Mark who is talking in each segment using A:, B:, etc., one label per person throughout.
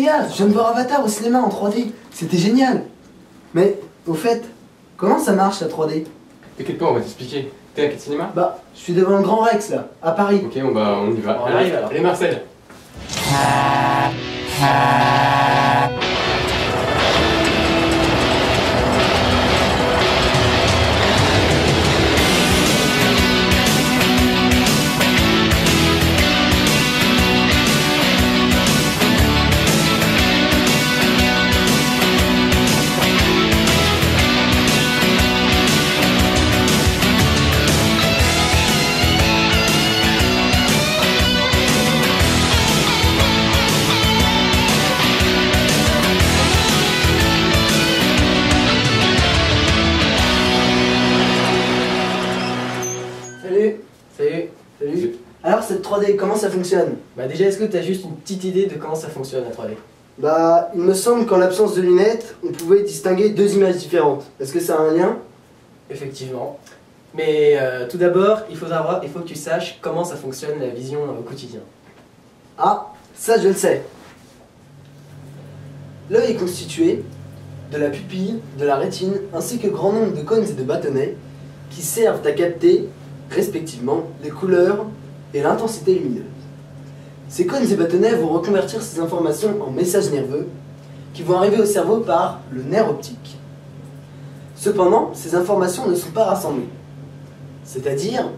A: gars, je viens de voir Avatar au cinéma en 3D. C'était génial. Mais, au fait, comment ça marche la 3D?
B: T'inquiète pas, on va t'expliquer. T'es à quel cinéma?
A: Bah, je suis devant le Grand Rex là, à Paris.
B: Ok, on y va.
C: On arrive alors.
B: Allez Marcel.
A: Salut. Alors cette 3D, comment ça fonctionne?
C: Bah déjà, est-ce que tu as juste une petite idée de comment ça fonctionne la 3D?
A: Bah, il me semble qu'en l'absence de lunettes, on pouvait distinguer deux images différentes. Est-ce que ça a un lien?
C: Effectivement. Mais tout d'abord, il faut que tu saches comment ça fonctionne la vision au quotidien.
A: Ah, ça je le sais. L'œil est constitué de la pupille, de la rétine, ainsi que grand nombre de cônes et de bâtonnets qui servent à capter, respectivement, les couleurs et l'intensité lumineuse. Ces cônes et bâtonnets vont reconvertir ces informations en messages nerveux qui vont arriver au cerveau par le nerf optique. Cependant, ces informations ne sont pas rassemblées. C'est-à-dire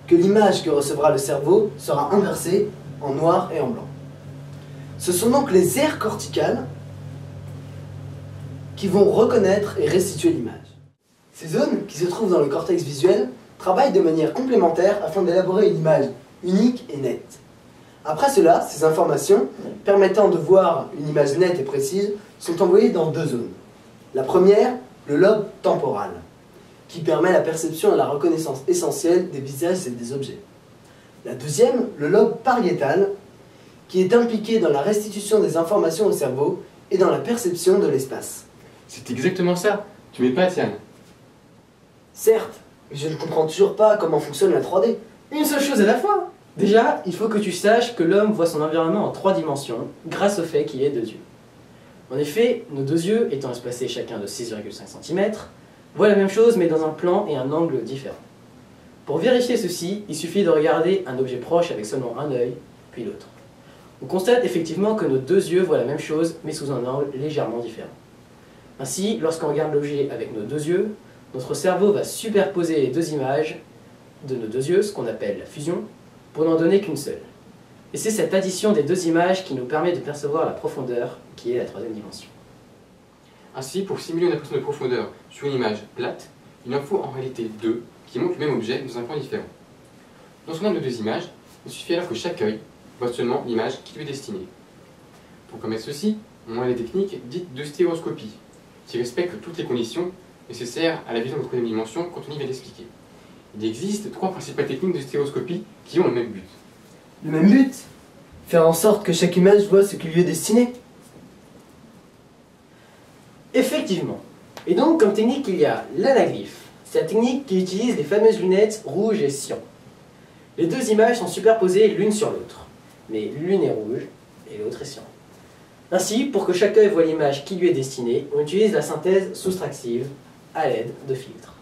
A: que l'image que recevra le cerveau sera inversée en noir et en blanc. Ce sont donc les aires corticales qui vont reconnaître et restituer l'image. Ces zones, qui se trouvent dans le cortex visuel, travaillent de manière complémentaire afin d'élaborer une image unique et nette. Après cela, ces informations, permettant de voir une image nette et précise, sont envoyées dans deux zones. La première, le lobe temporal, qui permet la perception et la reconnaissance essentielle des visages et des objets. La deuxième, le lobe pariétal, qui est impliqué dans la restitution des informations au cerveau et dans la perception de l'espace.
B: C'est exactement ça. Tu mets pas Tiane.
A: Certes, mais je ne comprends toujours pas comment fonctionne la 3D.
C: Une seule chose à la fois. Déjà, il faut que tu saches que l'homme voit son environnement en 3 dimensions grâce au fait qu'il ait 2 yeux. En effet, nos 2 yeux, étant espacés chacun de 6,5 cm, voient la même chose mais dans un plan et un angle différents. Pour vérifier ceci, il suffit de regarder un objet proche avec seulement un œil, puis l'autre. On constate effectivement que nos 2 yeux voient la même chose mais sous un angle légèrement différent. Ainsi, lorsqu'on regarde l'objet avec nos 2 yeux, notre cerveau va superposer les 2 images de nos 2 yeux, ce qu'on appelle la fusion, pour n'en donner qu'une seule. Et c'est cette addition des 2 images qui nous permet de percevoir la profondeur, qui est la 3e dimension.
B: Ainsi, pour simuler une impression de profondeur sur une image plate, il en faut en réalité 2 qui montrent le même objet dans un plan différent. Dans ce nombre de 2 images, il suffit alors que chaque œil voit seulement l'image qui lui est destinée. Pour commettre ceci, on a les techniques dites de stéréoscopie, qui respectent toutes les conditions nécessaires à la vision de 3e dimension quand on y vient d'expliquer. Il existe 3 principales techniques de stéréoscopie qui ont le même but.
A: Le même but? Faire en sorte que chaque image voit ce qui lui est destiné.
C: Effectivement. Et donc, comme technique, il y a l'anaglyphe. C'est la technique qui utilise les fameuses lunettes rouge et cyan. Les 2 images sont superposées l'une sur l'autre, mais l'une est rouge et l'autre est cyan. Ainsi, pour que chaque œil voit l'image qui lui est destinée, on utilise la synthèse soustractive à l'aide de filtres.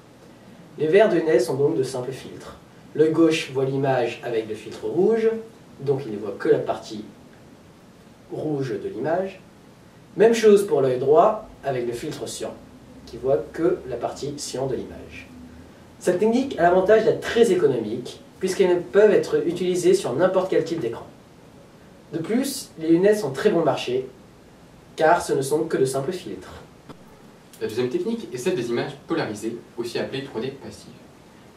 C: Les verres de lunettes sont donc de simples filtres. L'œil gauche voit l'image avec le filtre rouge, donc il ne voit que la partie rouge de l'image. Même chose pour l'œil droit avec le filtre cyan, qui voit que la partie cyan de l'image. Cette technique a l'avantage d'être très économique, puisqu'elles peuvent être utilisées sur n'importe quel type d'écran. De plus, les lunettes sont très bon marché, car ce ne sont que de simples filtres.
B: La deuxième technique est celle des images polarisées, aussi appelées 3D passive.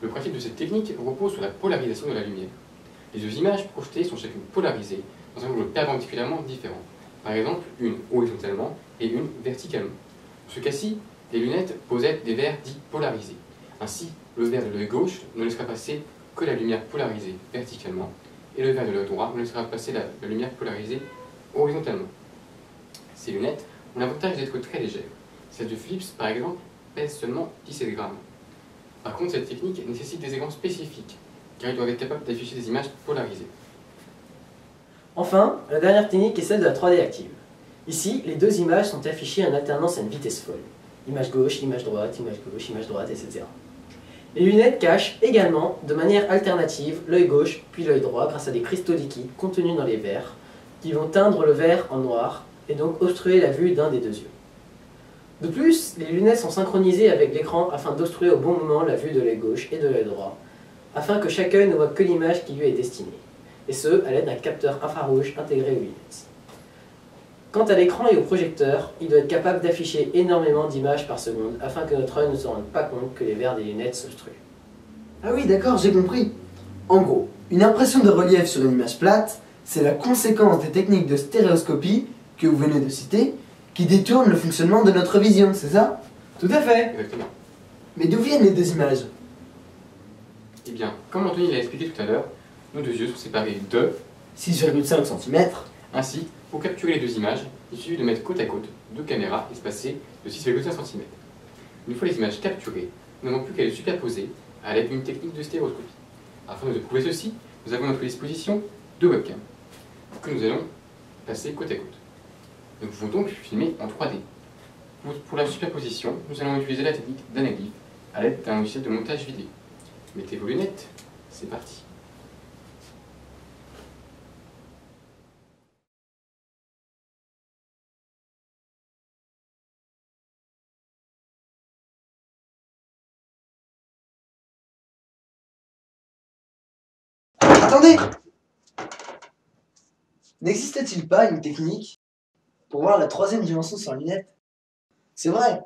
B: Le principe de cette technique repose sur la polarisation de la lumière. Les 2 images projetées sont chacune polarisées dans un angle perpendiculairement différent. Par exemple, une horizontalement et une verticalement. Dans ce cas-ci, les lunettes possèdent des verres dits polarisés. Ainsi, le verre de l'œil gauche ne laissera passer que la lumière polarisée verticalement, et le verre de l'œil droit ne laissera passer la lumière polarisée horizontalement. Ces lunettes ont l'avantage d'être très légères. Celle de Philips, par exemple, pèse seulement 17 grammes. Par contre, cette technique nécessite des écrans spécifiques, car ils doivent être capables d'afficher des images polarisées.
C: Enfin, la dernière technique est celle de la 3D active. Ici, les deux images sont affichées en alternance à une vitesse folle. Image gauche, image droite, image gauche, image droite, etc. Les lunettes cachent également, de manière alternative, l'œil gauche puis l'œil droit grâce à des cristaux liquides contenus dans les verres qui vont teindre le verre en noir et donc obstruer la vue d'un des deux yeux. De plus, les lunettes sont synchronisées avec l'écran afin d'obstruer au bon moment la vue de l'œil gauche et de l'œil droit, afin que chaque œil ne voit que l'image qui lui est destinée, et ce, à l'aide d'un capteur infrarouge intégré aux lunettes. Quant à l'écran et au projecteur, il doit être capable d'afficher énormément d'images par seconde afin que notre œil ne se rende pas compte que les verres des lunettes s'obstruent.
A: Ah oui, d'accord, j'ai compris. En gros, une impression de relief sur une image plate, c'est la conséquence des techniques de stéréoscopie que vous venez de citer, qui détournent le fonctionnement de notre vision, c'est ça?
C: Tout à fait.
B: Exactement.
A: Mais d'où viennent les deux images?
B: Eh bien, comme Anthony l'a expliqué tout à l'heure, nos deux yeux sont séparés de...
A: 6,5 cm.
B: Ainsi, pour capturer les deux images, il suffit de mettre côte à côte deux caméras espacées de 6,5 cm. Une fois les images capturées, nous n'avons plus qu'à les superposer à l'aide d'une technique de stéréoscopie. Afin de prouver ceci, nous avons à notre disposition deux webcams que nous allons passer côte à côte. Nous pouvons donc filmer en 3D. Pour la superposition, nous allons utiliser la technique d'anaglyphe à l'aide d'un logiciel de montage vidéo. Mettez vos lunettes, c'est parti.
A: Attendez! N'existe-t-il pas une technique pour voir la troisième dimension sans lunettes? C'est vrai,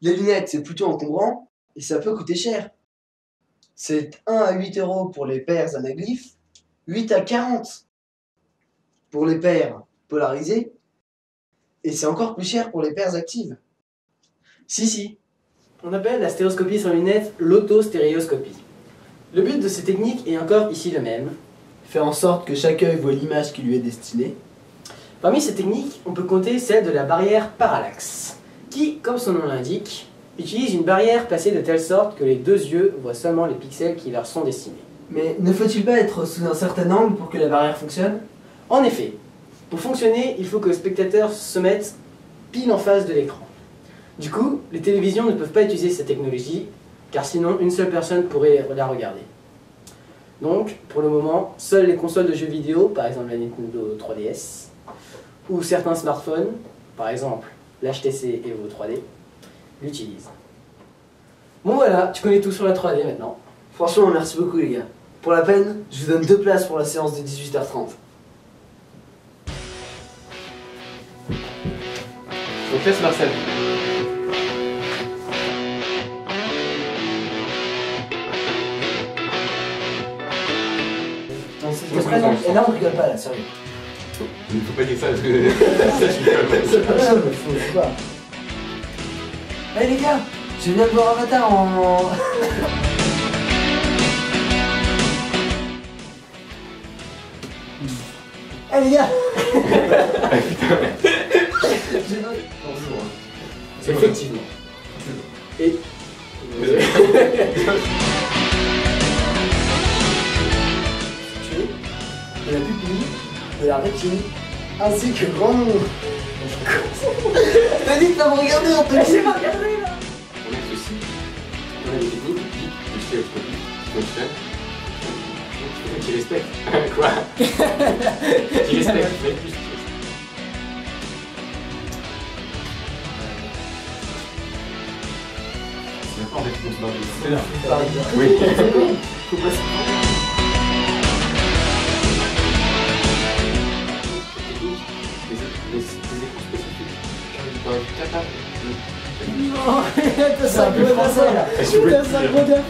A: les lunettes c'est plutôt encombrant et ça peut coûter cher. C'est 1 à 8 euros pour les paires anaglyphes, 8 à 40 pour les paires polarisées, et c'est encore plus cher pour les paires actives.
C: Si. On appelle la stéréoscopie sans lunettes l'autostéréoscopie. Le but de ces techniques est encore ici le même.
A: Faire en sorte que chaque œil voit l'image qui lui est destinée.
C: Parmi ces techniques, on peut compter celle de la barrière parallaxe, qui, comme son nom l'indique, utilise une barrière placée de telle sorte que les deux yeux voient seulement les pixels qui leur sont destinés.
A: Mais ne faut-il pas être sous un certain angle pour que la barrière fonctionne?
C: En effet, pour fonctionner, il faut que le spectateur se mette pile en face de l'écran. Du coup, les télévisions ne peuvent pas utiliser cette technologie, car sinon une seule personne pourrait la regarder. Donc, pour le moment, seules les consoles de jeux vidéo, par exemple la Nintendo 3DS, ou certains smartphones, par exemple l'HTC Evo 3D, l'utilisent. Bon voilà, tu connais tout sur la 3D maintenant.
A: Franchement, merci beaucoup les gars. Pour la peine, je vous donne 2 places pour la séance de 18h30.
B: Donc laisse Marcel.
A: Et là on rigole pas là, sérieux.
B: Il ne faut pas dire ça parce que ça je rigole.
A: C'est pas grave, faut pas. Allez les gars, je viens de voir Avatar en... Allez les gars.
B: Bonjour.
C: Effectivement. Et...
A: de la pupille, de la rétine, ainsi que grand nombre. T'as dit que t'as me regardé, Anthony.
C: J'ai pas regardé là.
B: On a ceci. On a des techniques dites de stéréoscopie qui fonctionnent. Qui respectent. Quoi? Qui respectent, mais plus. C'est d'accord en fait qu'on se barre de
C: C'est là.
B: Oui.
A: Faut pas se
B: Les écrans spécifiques. Dans le capable.
C: Non, t'as ça
A: un peu français là.
B: Je peux
C: T'as
B: le
C: ça
B: dire.
C: gros bien.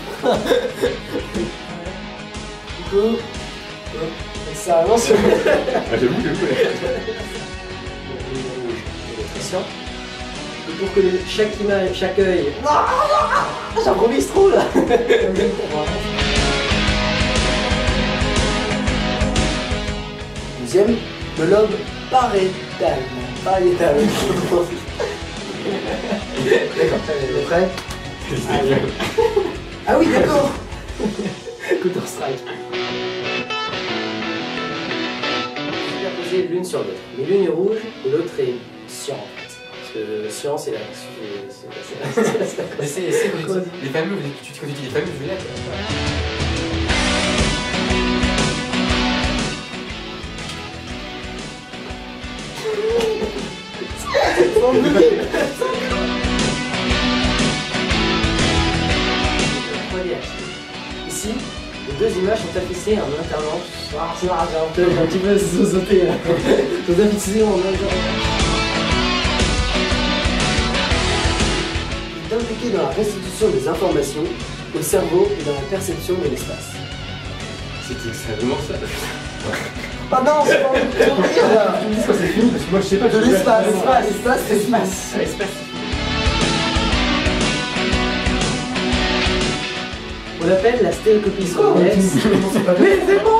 A: Du coup, ça avance sur
B: Ah, j'avoue.
C: Attention. Et pour que chaque image, chaque œil... J'improvise trop là.
A: Deuxième, le lobe pariétal. Pariétal. D'accord, t'es prêt? Ah oui, d'accord.
C: Counter Strike. Superposées l'une sur l'autre. Mais l'une est rouge et l'autre est science en fait. Parce que science c'est la.
B: Mais c'est les fameux, tu dis les fameuses lunettes.
C: Ici, les deux images sont affichées en alternance. Ah, c'est marrant, j'ai un petit peu sauté là. Je vous afficher en alternance.
A: Il est impliqué dans la restitution des informations au cerveau et dans la perception de l'espace.
B: C'est extrêmement ça.
A: Ah non, c'est pas envie de dire là.
D: Tu me dis quand c'est fini parce que moi je sais pas.
A: De l'espace, l'espace.
C: On l'appelle la stéréoscopie
A: Oh,
C: sonore.
A: mais c'est bon.